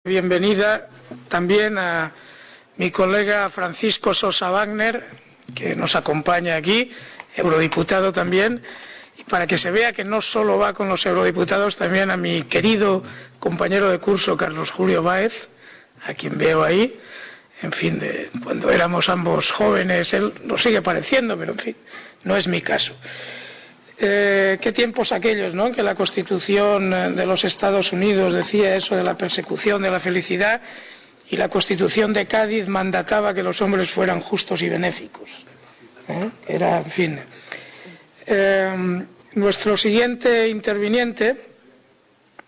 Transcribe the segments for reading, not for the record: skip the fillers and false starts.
Bienvenida también a mi colega Francisco Sosa Wagner, que nos acompaña aquí, eurodiputado también, y para que se vea que no solo va con los eurodiputados, también a mi querido compañero de curso Carlos Julio Báez, a quien veo ahí, en fin, de cuando éramos ambos jóvenes, él nos sigue pareciendo, pero en fin, no es mi caso. Qué tiempos aquellos, ¿no?, que la Constitución de los Estados Unidos decía eso de la persecución de la felicidad, y la Constitución de Cádiz mandataba que los hombres fueran justos y benéficos. Era, en fin. Nuestro siguiente interviniente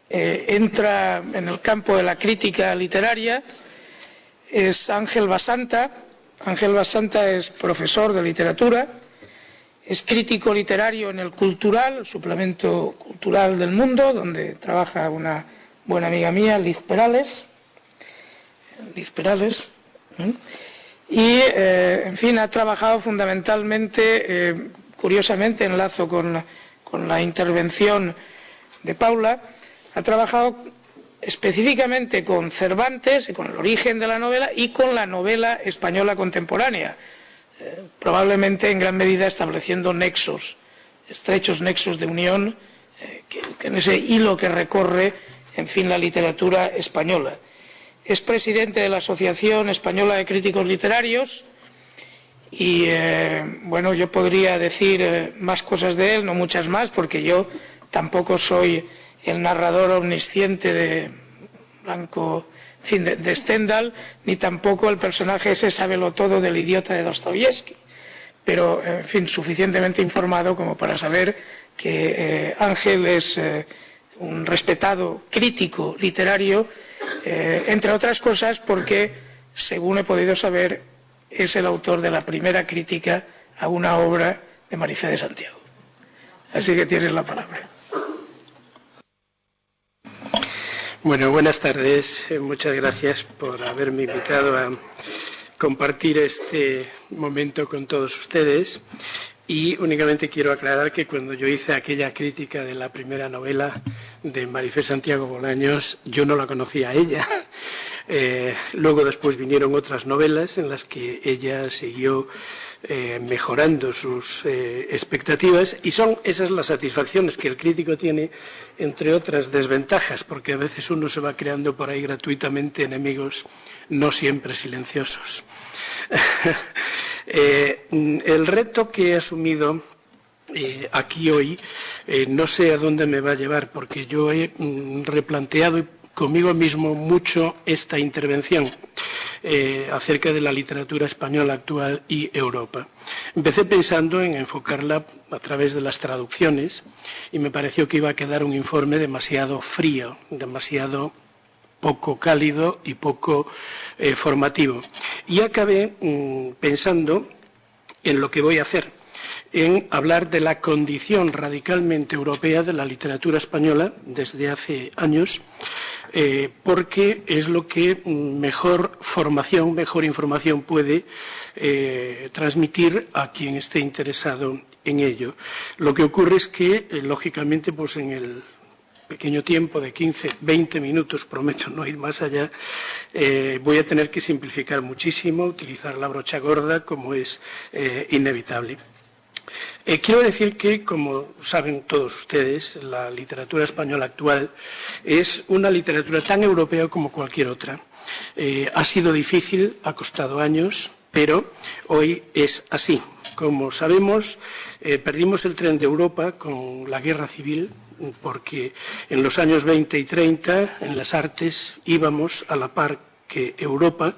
entra en el campo de la crítica literaria, es Ángel Basanta. Ángel Basanta es profesor de literatura. Es crítico literario en El Cultural, el suplemento cultural del Mundo, donde trabaja una buena amiga mía, Liz Perales. Y, en fin, ha trabajado fundamentalmente, curiosamente, enlazo con la intervención de Paula, ha trabajado específicamente con Cervantes, con el origen de la novela y con la novela española contemporánea. Probablemente en gran medida estableciendo nexos, estrechos nexos de unión, que en ese hilo que recorre, en fin, la literatura española. Es presidente de la Asociación Española de Críticos Literarios y, bueno, yo podría decir más cosas de él, no muchas más, porque yo tampoco soy el narrador omnisciente de Blanco, en fin, de Stendhal, ni tampoco el personaje ese sabelotodo del idiota de Dostoyevsky, pero, en fin, suficientemente informado como para saber que Ángel es un respetado crítico literario, entre otras cosas porque, según he podido saber, es el autor de la primera crítica a una obra de Marifé de Santiago. Así que tienes la palabra. Bueno, buenas tardes. Muchas gracias por haberme invitado a compartir este momento con todos ustedes. Y únicamente quiero aclarar que cuando yo hice aquella crítica de la primera novela de Marifé Santiago Bolaños, yo no la conocía a ella. Luego después vinieron otras novelas en las que ella siguió mejorando sus expectativas, y son esas las satisfacciones que el crítico tiene, entre otras desventajas, porque a veces uno se va creando por ahí gratuitamente enemigos no siempre silenciosos. El reto que he asumido aquí hoy, no sé a dónde me va a llevar, porque yo he replanteado conmigo mismo mucho esta intervención acerca de la literatura española actual y Europa. Empecé pensando en enfocarla a través de las traducciones y me pareció que iba a quedar un informe demasiado frío, demasiado poco cálido y poco formativo. Y acabé pensando en lo que voy a hacer, en hablar de la condición radicalmente europea de la literatura española desde hace años, porque es lo que mejor formación, mejor información puede transmitir a quien esté interesado en ello. Lo que ocurre es que, lógicamente, pues en el pequeño tiempo de 15-20 minutos, prometo no ir más allá, voy a tener que simplificar muchísimo, utilizar la brocha gorda, como es inevitable. Quiero decir que, como saben todos ustedes, la literatura española actual es una literatura tan europea como cualquier otra. Ha sido difícil, ha costado años, pero hoy es así. Como sabemos, perdimos el tren de Europa con la guerra civil, porque en los años 20 y 30 en las artes íbamos a la par que Europa,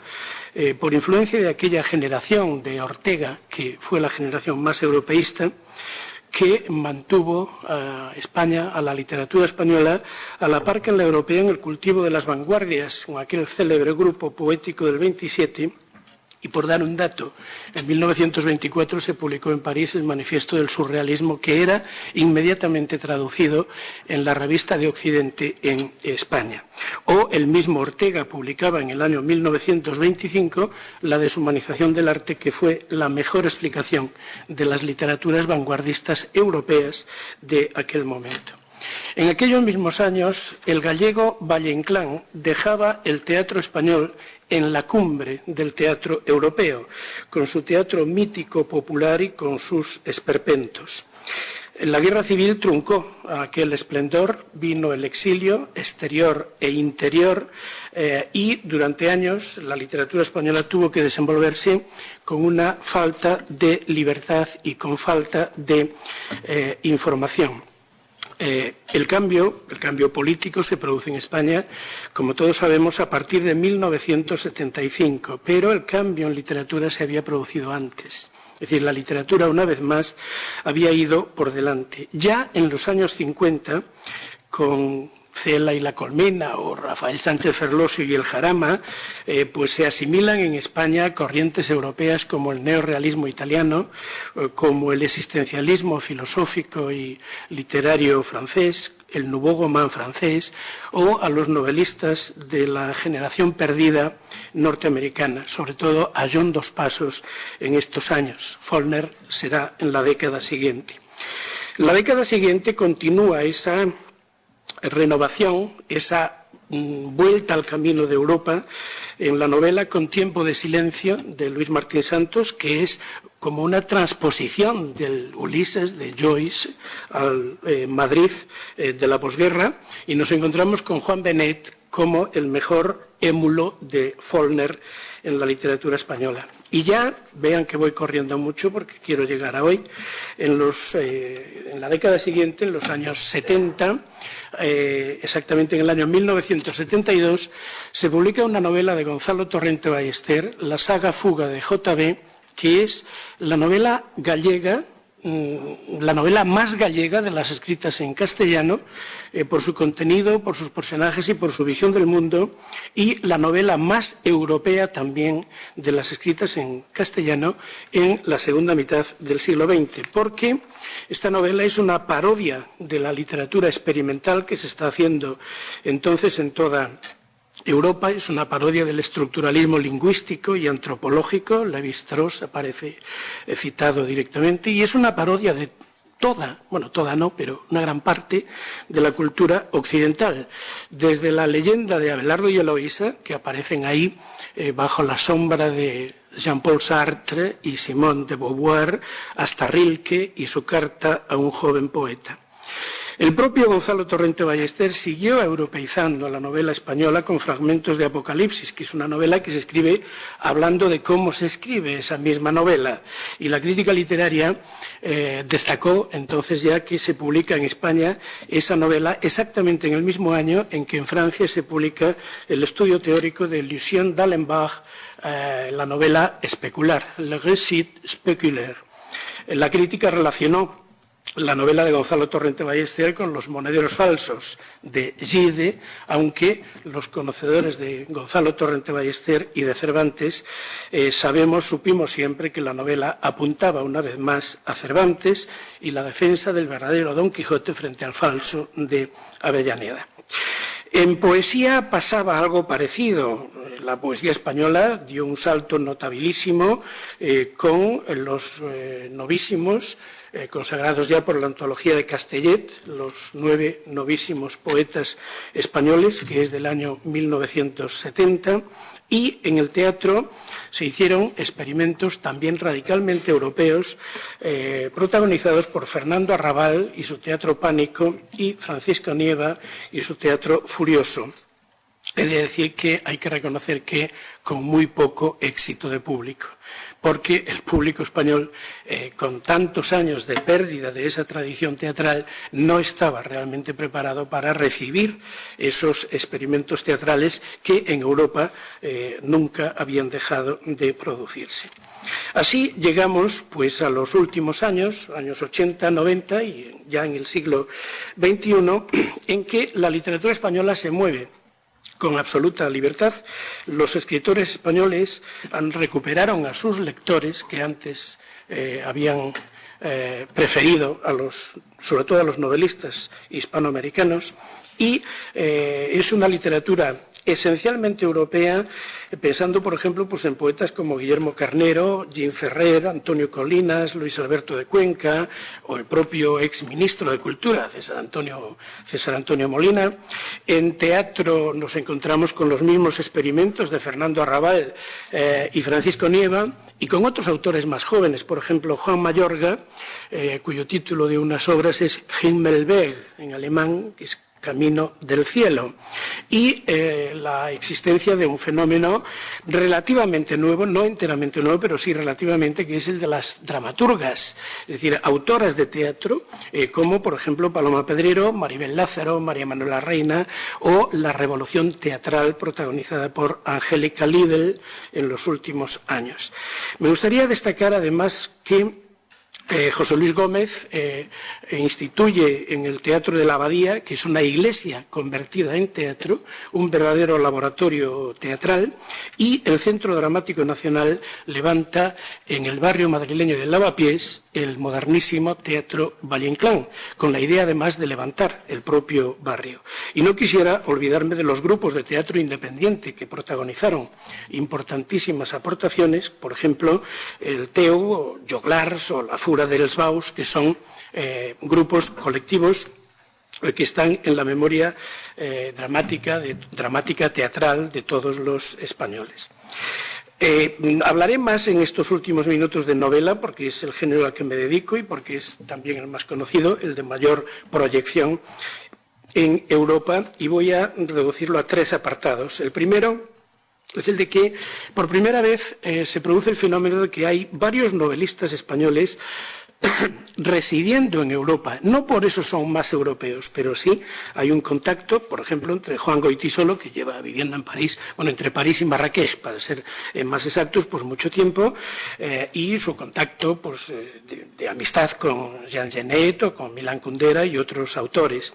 por influencia de aquella generación de Ortega, que fue la generación más europeísta, que mantuvo a España, a la literatura española, a la par que en la europea en el cultivo de las vanguardias, con aquel célebre grupo poético del 27. Y por dar un dato, en 1924 se publicó en París el Manifiesto del Surrealismo, que era inmediatamente traducido en la Revista de Occidente en España. O el mismo Ortega publicaba en el año 1925 La deshumanización del arte, que fue la mejor explicación de las literaturas vanguardistas europeas de aquel momento. En aquellos mismos años, el gallego Valle Inclán dejaba el teatro español en la cumbre del teatro europeo, con su teatro mítico popular y con sus esperpentos. La guerra civil truncó aquel esplendor, vino el exilio exterior e interior y durante años la literatura española tuvo que desenvolverse con una falta de libertad y con falta de información. El cambio político se produce en España, como todos sabemos, a partir de 1975, pero el cambio en literatura se había producido antes. Es decir, la literatura, una vez más, había ido por delante. Ya en los años 50, con Cela y la Colmena o Rafael Sánchez Ferlosio y el Jarama, pues se asimilan en España corrientes europeas como el neorrealismo italiano, como el existencialismo filosófico y literario francés, el Nouveau Roman francés, o a los novelistas de la generación perdida norteamericana, sobre todo a John Dos Passos en estos años. Faulkner será en la década siguiente. En la década siguiente continúa esa renovación, esa vuelta al camino de Europa en la novela Con tiempo de silencio de Luis Martín Santos, que es como una transposición del Ulises de Joyce al Madrid de la posguerra, y nos encontramos con Juan Benet como el mejor émulo de Faulkner en la literatura española. Y ya, vean que voy corriendo mucho porque quiero llegar a hoy, en la década siguiente, en los años 70, exactamente en el año 1972, se publica una novela de Gonzalo Torrente Ballester, la saga Fuga de J.B., que es la novela gallega, la novela más gallega de las escritas en castellano, por su contenido, por sus personajes y por su visión del mundo, y la novela más europea también de las escritas en castellano en la segunda mitad del siglo XX, porque esta novela es una parodia de la literatura experimental que se está haciendo entonces en toda Europa, es una parodia del estructuralismo lingüístico y antropológico, Lévi-Strauss aparece citado directamente, y es una parodia de toda no, pero una gran parte de la cultura occidental, desde la leyenda de Abelardo y Eloísa, que aparecen ahí bajo la sombra de Jean-Paul Sartre y Simone de Beauvoir, hasta Rilke y su carta a un joven poeta. El propio Gonzalo Torrente Ballester siguió europeizando la novela española con fragmentos de Apocalipsis, que es una novela que se escribe hablando de cómo se escribe esa misma novela. Y la crítica literaria destacó entonces ya que se publica en España esa novela exactamente en el mismo año en que en Francia se publica el estudio teórico de Lucien d'Alembert, la novela especular, Le Récit spéculaire. La crítica relacionó la novela de Gonzalo Torrente Ballester con Los monederos falsos de Gide, aunque los conocedores de Gonzalo Torrente Ballester y de Cervantes supimos siempre que la novela apuntaba una vez más a Cervantes y la defensa del verdadero Don Quijote frente al falso de Avellaneda. En poesía pasaba algo parecido. La poesía española dio un salto notabilísimo con los novísimos, consagrados ya por la antología de Castellet, los 9 novísimos poetas españoles, que es del año 1970, y en el teatro se hicieron experimentos también radicalmente europeos, protagonizados por Fernando Arrabal y su Teatro Pánico y Francisco Nieva y su Teatro Furioso. He de decir que hay que reconocer que con muy poco éxito de público, porque el público español, con tantos años de pérdida de esa tradición teatral, no estaba realmente preparado para recibir esos experimentos teatrales que en Europa nunca habían dejado de producirse. Así llegamos pues a los últimos años 80, 90 y ya en el siglo XXI, en que la literatura española se mueve con absoluta libertad. Los escritores españoles recuperaron a sus lectores que antes habían preferido sobre todo a los novelistas hispanoamericanos, y es una literatura esencialmente europea, pensando, por ejemplo, pues en poetas como Guillermo Carnero, Jean Ferrer, Antonio Colinas, Luis Alberto de Cuenca, o el propio exministro de Cultura, César Antonio Molina. En teatro nos encontramos con los mismos experimentos de Fernando Arrabal y Francisco Nieva, y con otros autores más jóvenes, por ejemplo, Juan Mayorga, cuyo título de unas obras es Himmelweg, en alemán, que es Camino del Cielo, y la existencia de un fenómeno relativamente nuevo, no enteramente nuevo, pero sí relativamente, que es el de las dramaturgas, es decir, autoras de teatro, como por ejemplo Paloma Pedrero, Maribel Lázaro, María Manuela Reina, o la revolución teatral protagonizada por Angélica Lidl en los últimos años. Me gustaría destacar además que José Luis Gómez instituye en el Teatro de la Abadía, que es una iglesia convertida en teatro, un verdadero laboratorio teatral, y el Centro Dramático Nacional levanta en el barrio madrileño de Lavapiés el modernísimo Teatro Valle-Inclán, con la idea además de levantar el propio barrio. Y no quisiera olvidarme de los grupos de teatro independiente que protagonizaron importantísimas aportaciones, por ejemplo, el TEU, Joglars o la Fura dels Baus, que son grupos colectivos que están en la memoria dramática teatral de todos los españoles. Hablaré más en estos últimos minutos de novela, porque es el género al que me dedico y porque es también el más conocido, el de mayor proyección en Europa, y voy a reducirlo a tres apartados. El primero es el de que por primera vez se produce el fenómeno de que hay varios novelistas españoles residiendo en Europa. No por eso son más europeos, pero sí hay un contacto, por ejemplo, entre Juan Goytisolo, que lleva viviendo en París, bueno, entre París y Marrakech, para ser más exactos, pues mucho tiempo, y su contacto pues, de amistad con Jean Genet o con Milán Kundera y otros autores.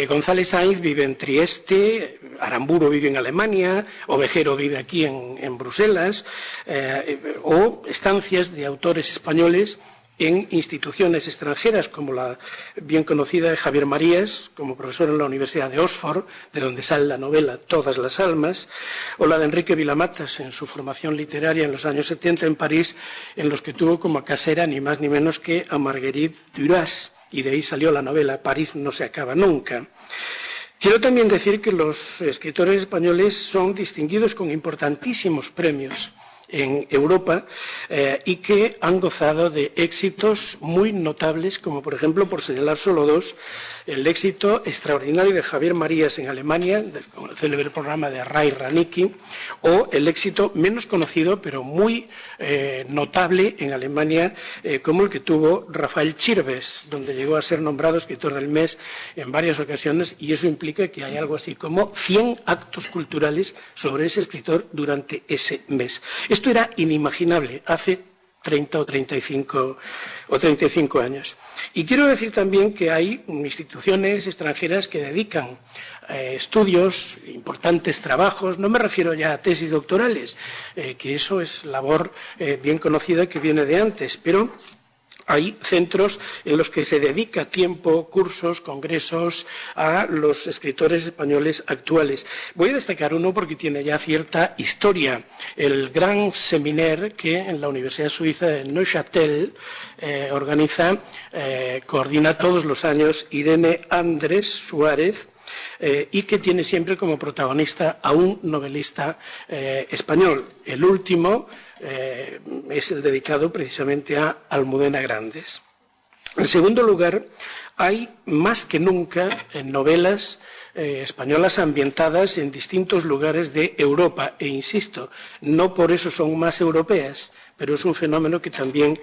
González Sainz vive en Trieste, Aramburu vive en Alemania, Ovejero vive aquí en Bruselas, o estancias de autores españoles en instituciones extranjeras, como la bien conocida de Javier Marías, como profesor en la Universidad de Oxford, de donde sale la novela Todas las almas, o la de Enrique Vilamatas, en su formación literaria en los años 70 en París, en los que tuvo como casera ni más ni menos que a Marguerite Duras, y de ahí salió la novela París no se acaba nunca. Quiero también decir que los escritores españoles son distinguidos con importantísimos premios en Europa y que han gozado de éxitos muy notables, como por ejemplo, por señalar solo dos, el éxito extraordinario de Javier Marías en Alemania, con el célebre programa de Ray Ranicki, o el éxito menos conocido, pero muy notable en Alemania, como el que tuvo Rafael Chirves, donde llegó a ser nombrado escritor del mes en varias ocasiones, y eso implica que hay algo así como 100 actos culturales sobre ese escritor durante ese mes. Esto era inimaginable hace 30 o 35 años. Y quiero decir también que hay instituciones extranjeras que dedican estudios, importantes trabajos, no me refiero ya a tesis doctorales, que eso es labor bien conocida que viene de antes, pero hay centros en los que se dedica tiempo, cursos, congresos a los escritores españoles actuales. Voy a destacar uno porque tiene ya cierta historia. El Gran Seminaire que en la Universidad Suiza de Neuchâtel coordina todos los años Irene Andrés Suárez, y que tiene siempre como protagonista a un novelista español. El último es el dedicado precisamente a Almudena Grandes. En segundo lugar, hay más que nunca novelas españolas ambientadas en distintos lugares de Europa, e insisto, no por eso son más europeas, pero es un fenómeno que también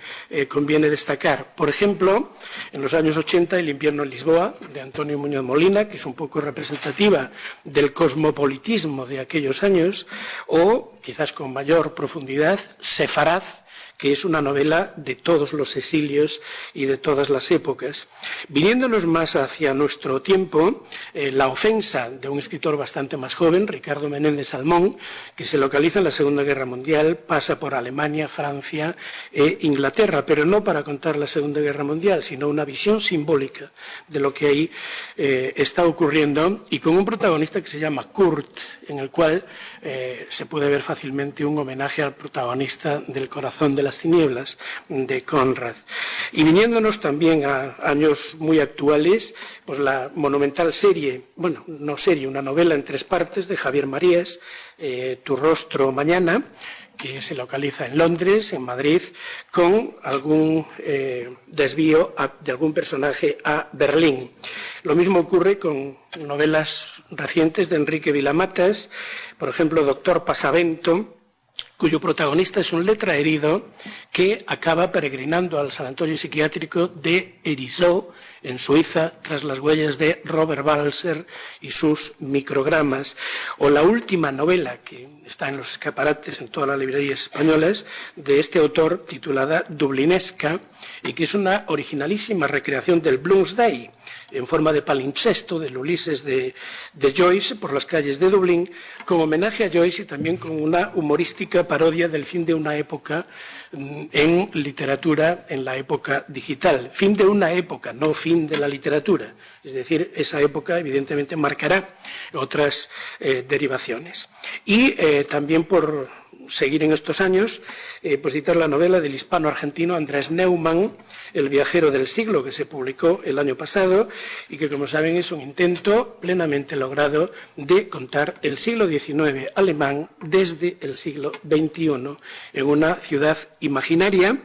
conviene destacar. Por ejemplo, en los años 80, El invierno en Lisboa, de Antonio Muñoz Molina, que es un poco representativa del cosmopolitismo de aquellos años, o, quizás con mayor profundidad, Sefaraz, que es una novela de todos los exilios y de todas las épocas. Viniéndonos más hacia nuestro tiempo, La ofensa, de un escritor bastante más joven, Ricardo Menéndez Salmón, que se localiza en la Segunda Guerra Mundial, pasa por Alemania, Francia e Inglaterra, pero no para contar la Segunda Guerra Mundial, sino una visión simbólica de lo que ahí está ocurriendo, y con un protagonista que se llama Kurt, en el cual se puede ver fácilmente un homenaje al protagonista del Corazón de las Tinieblas, de Conrad. Y viniéndonos también a años muy actuales, pues la monumental serie, bueno, no serie, una novela en 3 partes de Javier Marías, Tu rostro mañana, que se localiza en Londres, en Madrid, con algún desvío de algún personaje a Berlín. Lo mismo ocurre con novelas recientes de Enrique Vilamatas, por ejemplo, Doctor Pasavento, cuyo protagonista es un letraherido que acaba peregrinando al sanatorio psiquiátrico de Herisau, en Suiza, tras las huellas de Robert Balser y sus microgramas. O la última novela, que está en los escaparates en todas las librerías españolas, de este autor, titulada Dublinesca, y que es una originalísima recreación del Bloomsday, en forma de palimpsesto del Ulises de Joyce por las calles de Dublín, como homenaje a Joyce y también con una humorística parodia del fin de una época en literatura, en la época digital. Fin de una época, no fin de la literatura. Es decir, esa época evidentemente marcará otras derivaciones. Y también por seguir en estos años, pues citar la novela del hispano-argentino Andrés Neumann, El viajero del siglo, que se publicó el año pasado y que, como saben, es un intento plenamente logrado de contar el siglo XIX alemán desde el siglo XXI en una ciudad imaginaria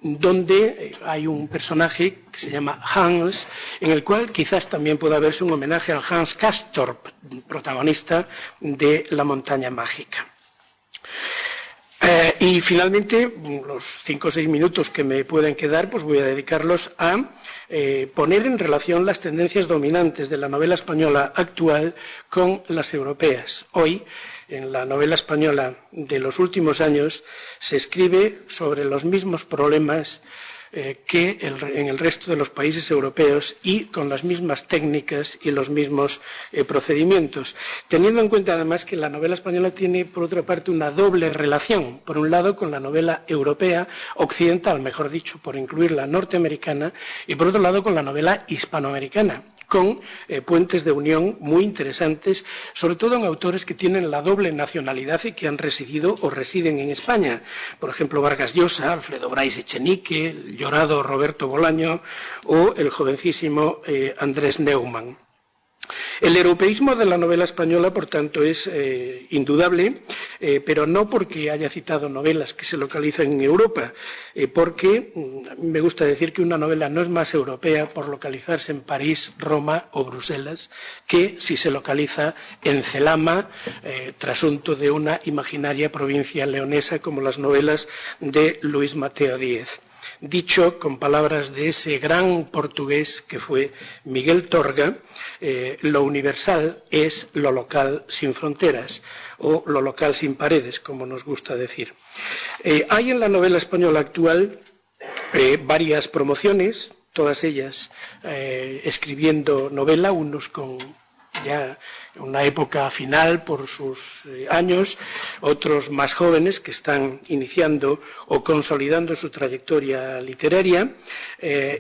donde hay un personaje que se llama Hans, en el cual quizás también pueda verse un homenaje al Hans Castorp, protagonista de La montaña mágica. Y finalmente, los 5 o 6 minutos que me pueden quedar, pues voy a dedicarlos a poner en relación las tendencias dominantes de la novela española actual con las europeas. Hoy, en la novela española de los últimos años, se escribe sobre los mismos problemas que en el resto de los países europeos y con las mismas técnicas y los mismos procedimientos, teniendo en cuenta además que la novela española tiene, por otra parte, una doble relación, por un lado con la novela europea, occidental, mejor dicho, por incluir la norteamericana, y por otro lado con la novela hispanoamericana, con puentes de unión muy interesantes, sobre todo en autores que tienen la doble nacionalidad y que han residido o residen en España. Por ejemplo, Vargas Llosa, Alfredo Brais Echenique, el llorado Roberto Bolaño o el jovencísimo Andrés Neumann. El europeísmo de la novela española, por tanto, es indudable, pero no porque haya citado novelas que se localizan en Europa, porque me gusta decir que una novela no es más europea por localizarse en París, Roma o Bruselas que si se localiza en Celama, trasunto de una imaginaria provincia leonesa como las novelas de Luis Mateo Díez. Dicho con palabras de ese gran portugués que fue Miguel Torga, lo universal es lo local sin fronteras, o lo local sin paredes, como nos gusta decir. Hay en la novela española actual varias promociones, todas ellas escribiendo novela, unos con ya una época final por sus años, otros más jóvenes que están iniciando o consolidando su trayectoria literaria,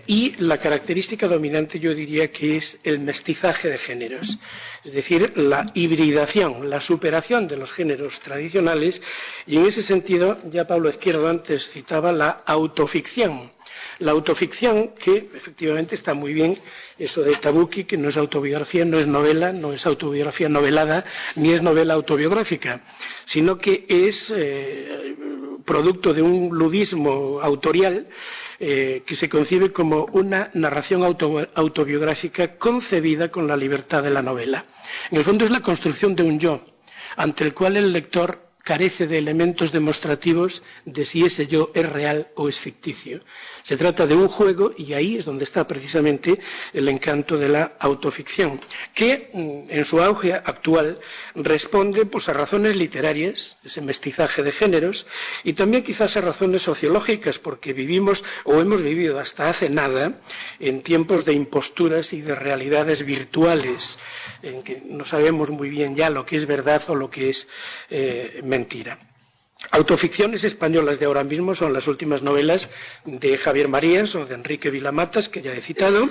y la característica dominante yo diría que es el mestizaje de géneros, es decir, la hibridación, la superación de los géneros tradicionales, y en ese sentido ya Pablo Izquierdo antes citaba la autoficción. La autoficción, que efectivamente está muy bien, eso de Tabucchi, que no es autobiografía, no es novela, no es autobiografía novelada, ni es novela autobiográfica, sino que es producto de un ludismo autorial que se concibe como una narración autobiográfica concebida con la libertad de la novela. En el fondo es la construcción de un yo, ante el cual el lector carece de elementos demostrativos de si ese yo es real o es ficticio. Se trata de un juego y ahí es donde está precisamente el encanto de la autoficción, que en su auge actual responde pues, a razones literarias, ese mestizaje de géneros, y también quizás a razones sociológicas, porque vivimos o hemos vivido hasta hace nada en tiempos de imposturas y de realidades virtuales, en que no sabemos muy bien ya lo que es verdad o lo que es mentira. Autoficciones españolas de ahora mismo son las últimas novelas de Javier Marías o de Enrique Vilamatas, que ya he citado,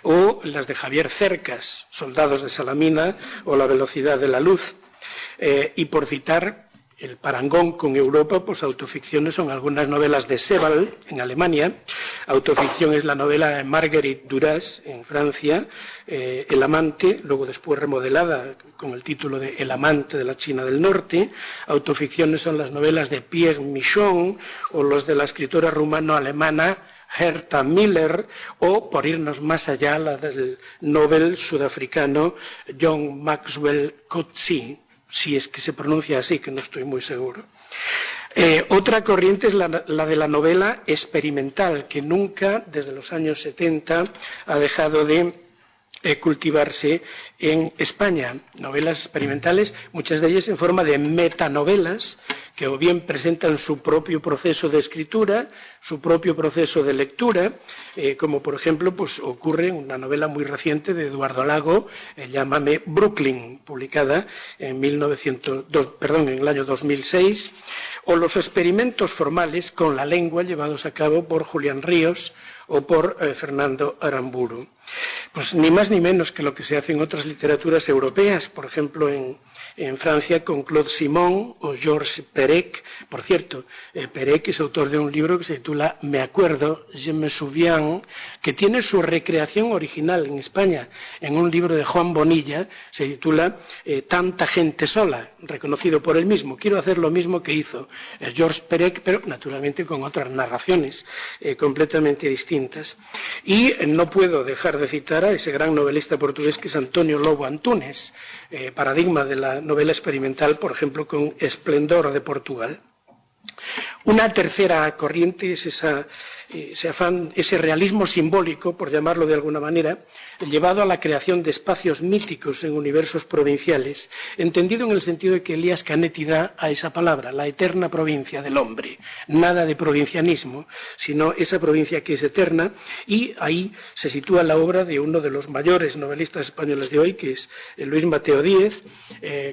o las de Javier Cercas, Soldados de Salamina o La velocidad de la luz. Y por citar el parangón con Europa, pues autoficciones son algunas novelas de Sebald, en Alemania. Autoficción es la novela de Marguerite Duras, en Francia, El amante, luego después remodelada con el título de El amante de la China del Norte. Autoficciones son las novelas de Pierre Michon o los de la escritora rumano-alemana Herta Miller, o, por irnos más allá, la del Nobel sudafricano John Maxwell Coetzee, si es que se pronuncia así, que no estoy muy seguro. Otra corriente es la de la novela experimental, que nunca, desde los años 70, ha dejado de cultivarse en España. Novelas experimentales, muchas de ellas en forma de metanovelas, que o bien presentan su propio proceso de escritura, su propio proceso de lectura, como por ejemplo pues, ocurre en una novela muy reciente de Eduardo Lago, Llámame Brooklyn, publicada en el año 2006, o los experimentos formales con la lengua llevados a cabo por Julián Ríos o por Fernando Aramburu. Pues ni más ni menos que lo que se hace en otras literaturas europeas, por ejemplo en Francia con Claude Simon o Georges Perec. Por cierto, Perec es autor de un libro que se titula Me acuerdo, Je me souviens, que tiene su recreación original en España, en un libro de Juan Bonilla, se titula Tanta gente sola, reconocido por él mismo. Quiero hacer lo mismo que hizo Georges Perec, pero naturalmente con otras narraciones completamente distintas. Y no puedo dejar de citar a ese gran novelista portugués que es António Lobo Antunes, paradigma de la novela experimental, por ejemplo, con Esplendor de Portugal. Una tercera corriente es ese afán, ese realismo simbólico, por llamarlo de alguna manera, llevado a la creación de espacios míticos en universos provinciales, entendido en el sentido de que Elías Canetti da a esa palabra, la eterna provincia del hombre. Nada de provincianismo, sino esa provincia que es eterna, y ahí se sitúa la obra de uno de los mayores novelistas españoles de hoy, que es Luis Mateo Díez,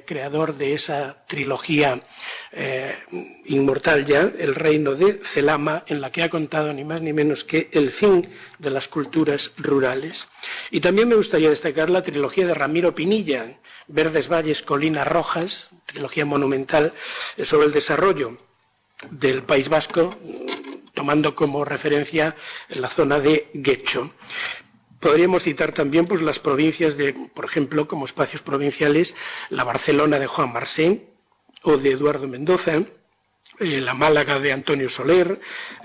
creador de esa trilogía inmortal ya, El reino de Celama, en la que ha contado ni más ni menos que el fin de las culturas rurales. Y también me gustaría destacar la trilogía de Ramiro Pinilla, Verdes Valles, Colinas Rojas, trilogía monumental sobre el desarrollo del País Vasco, tomando como referencia la zona de Guecho. Podríamos citar también pues, las provincias por ejemplo, como espacios provinciales, la Barcelona de Juan Marsé o de Eduardo Mendoza, la Málaga de Antonio Soler,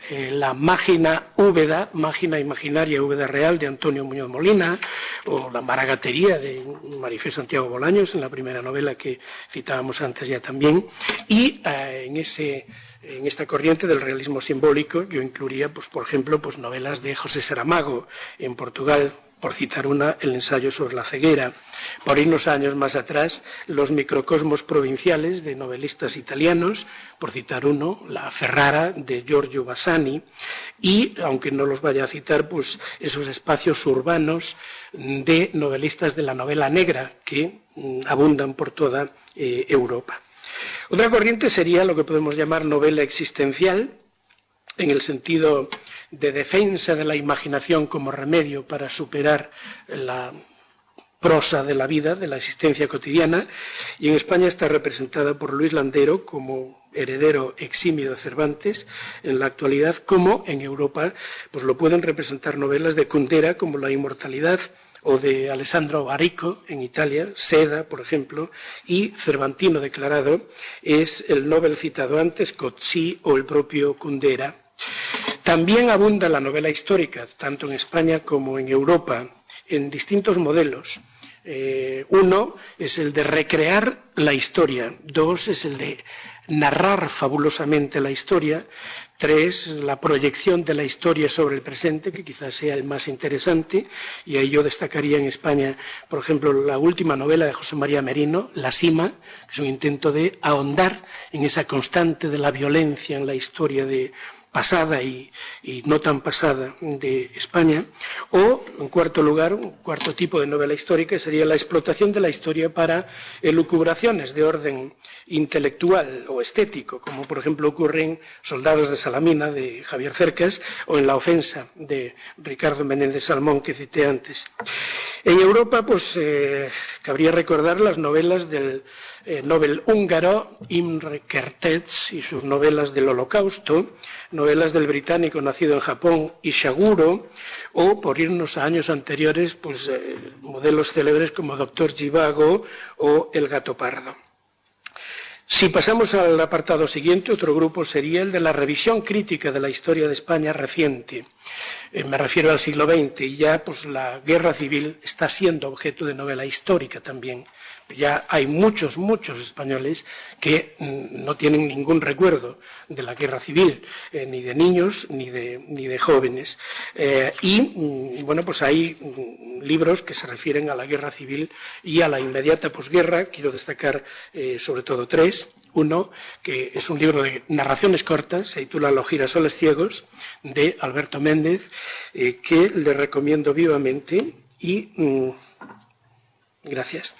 la Mágina Úbeda, Mágina Imaginaria Úbeda Real de Antonio Muñoz Molina, o la Maragatería de Marifé Santiago Bolaños, en la primera novela que citábamos antes ya también, y en esta corriente del realismo simbólico yo incluiría, pues, por ejemplo, pues, novelas de José Saramago en Portugal, por citar una, El ensayo sobre la ceguera. Por irnos años más atrás, los microcosmos provinciales de novelistas italianos, por citar uno, La Ferrara de Giorgio Bassani, y, aunque no los vaya a citar, pues esos espacios urbanos de novelistas de la novela negra que abundan por toda Europa. Otra corriente sería lo que podemos llamar novela existencial, en el sentido de defensa de la imaginación como remedio para superar la prosa de la vida, de la existencia cotidiana, y en España está representada por Luis Landero como heredero eximio de Cervantes en la actualidad, como en Europa pues lo pueden representar novelas de Kundera como La inmortalidad, o de Alessandro Baricco en Italia, Seda, por ejemplo, y cervantino declarado es el Nobel citado antes, Coetzee o el propio Kundera. También abunda la novela histórica, tanto en España como en Europa, en distintos modelos. Uno es el de recrear la historia. Dos es el de narrar fabulosamente la historia. Tres, la proyección de la historia sobre el presente, que quizás sea el más interesante, y ahí yo destacaría en España, por ejemplo, la última novela de José María Merino, La Sima, que es un intento de ahondar en esa constante de la violencia en la historia pasada y no tan pasada de España. O, en cuarto lugar, un cuarto tipo de novela histórica sería la explotación de la historia para elucubraciones de orden intelectual o estético, como por ejemplo ocurre en Soldados de Salamina, de Javier Cercas, o en La Ofensa, de Ricardo Menéndez Salmón, que cité antes. En Europa, pues cabría recordar las novelas del Nobel húngaro Imre Kertész y sus novelas del Holocausto, novelas del británico nacido en Japón Ishiguro, o por irnos a años anteriores, pues modelos célebres como Doctor Zhivago o El gato pardo. Si pasamos al apartado siguiente, otro grupo sería el de la revisión crítica de la historia de España reciente. Me refiero al siglo XX, y ya pues la guerra civil está siendo objeto de novela histórica también. Ya hay muchos españoles que no tienen ningún recuerdo de la guerra civil, ni de niños ni de jóvenes. Bueno, pues hay libros que se refieren a la guerra civil y a la inmediata posguerra. Quiero destacar sobre todo tres. Uno, que es un libro de narraciones cortas, se titula Los girasoles ciegos, de Alberto Méndez, que le recomiendo vivamente. Gracias.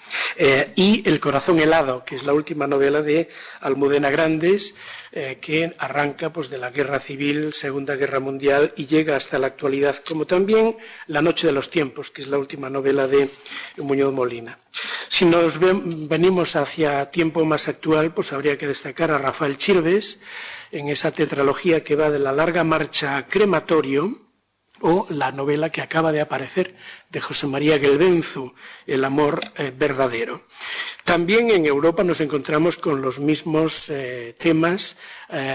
Y El corazón helado, que es la última novela de Almudena Grandes, que arranca pues de la Guerra Civil, Segunda Guerra Mundial y llega hasta la actualidad, como también La noche de los tiempos, que es la última novela de Muñoz Molina. Si nos venimos hacia tiempo más actual, pues habría que destacar a Rafael Chirves en esa tetralogía que va de La larga marcha a Crematorio, o la novela que acaba de aparecer de José María Gelbenzu, El amor verdadero. También en Europa nos encontramos con los mismos temas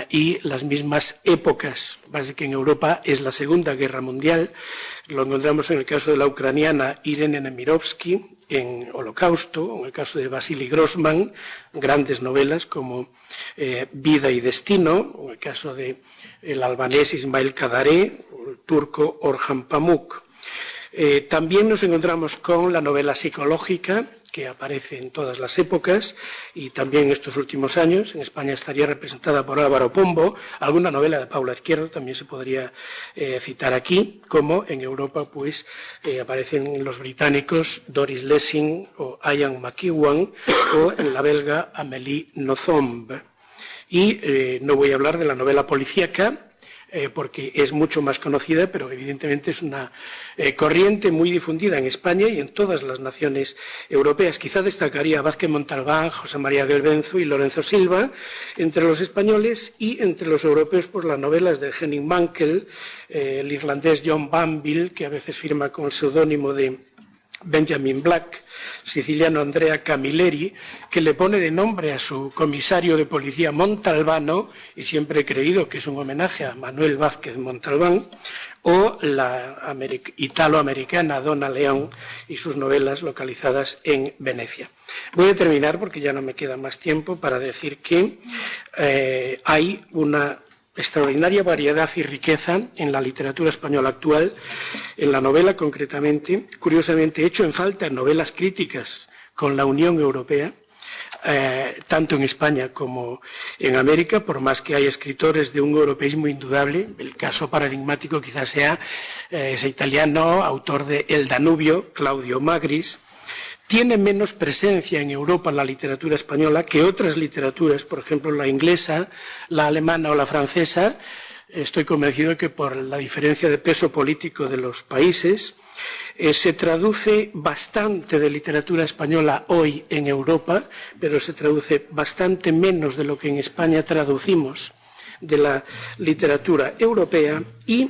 y las mismas épocas. Parece que en Europa es la Segunda Guerra Mundial. Lo encontramos en el caso de la ucraniana Irene Nemirovsky, en Holocausto, en el caso de Vasily Grossman, grandes novelas como Vida y Destino, en el caso de el albanés Ismail Kadaré, o el turco Orhan Pamuk. También nos encontramos con la novela psicológica, que aparece en todas las épocas y también en estos últimos años. En España estaría representada por Álvaro Pombo. Alguna novela de Paula Izquierdo también se podría citar aquí, como en Europa pues aparecen los británicos Doris Lessing o Ian McEwan, o en la belga Amélie Nothomb. Y no voy a hablar de la novela policíaca, porque es mucho más conocida, pero evidentemente es una corriente muy difundida en España y en todas las naciones europeas. Quizá destacaría a Vázquez Montalbán, José María Gelbenzu y Lorenzo Silva entre los españoles, y entre los europeos por las novelas de Henning Mankell, el irlandés John Banville, que a veces firma con el seudónimo de Benjamin Black, siciliano Andrea Camilleri, que le pone de nombre a su comisario de policía Montalbano, y siempre he creído que es un homenaje a Manuel Vázquez Montalbán, o la italoamericana Donna León y sus novelas localizadas en Venecia. Voy a terminar, porque ya no me queda más tiempo, para decir que hay una extraordinaria variedad y riqueza en la literatura española actual, en la novela concretamente. Curiosamente, hecho en falta novelas críticas con la Unión Europea, tanto en España como en América, por más que hay escritores de un europeísmo indudable. El caso paradigmático quizás sea ese italiano, autor de El Danubio, Claudio Magris. Tiene menos presencia en Europa la literatura española que otras literaturas, por ejemplo la inglesa, la alemana o la francesa. Estoy convencido de que por la diferencia de peso político de los países se traduce bastante de literatura española hoy en Europa, pero se traduce bastante menos de lo que en España traducimos de la literatura europea, y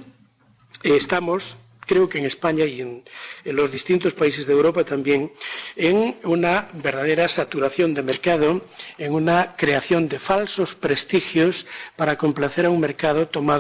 estamos, creo que en España y en los distintos países de Europa también, en una verdadera saturación de mercado, en una creación de falsos prestigios para complacer a un mercado tomado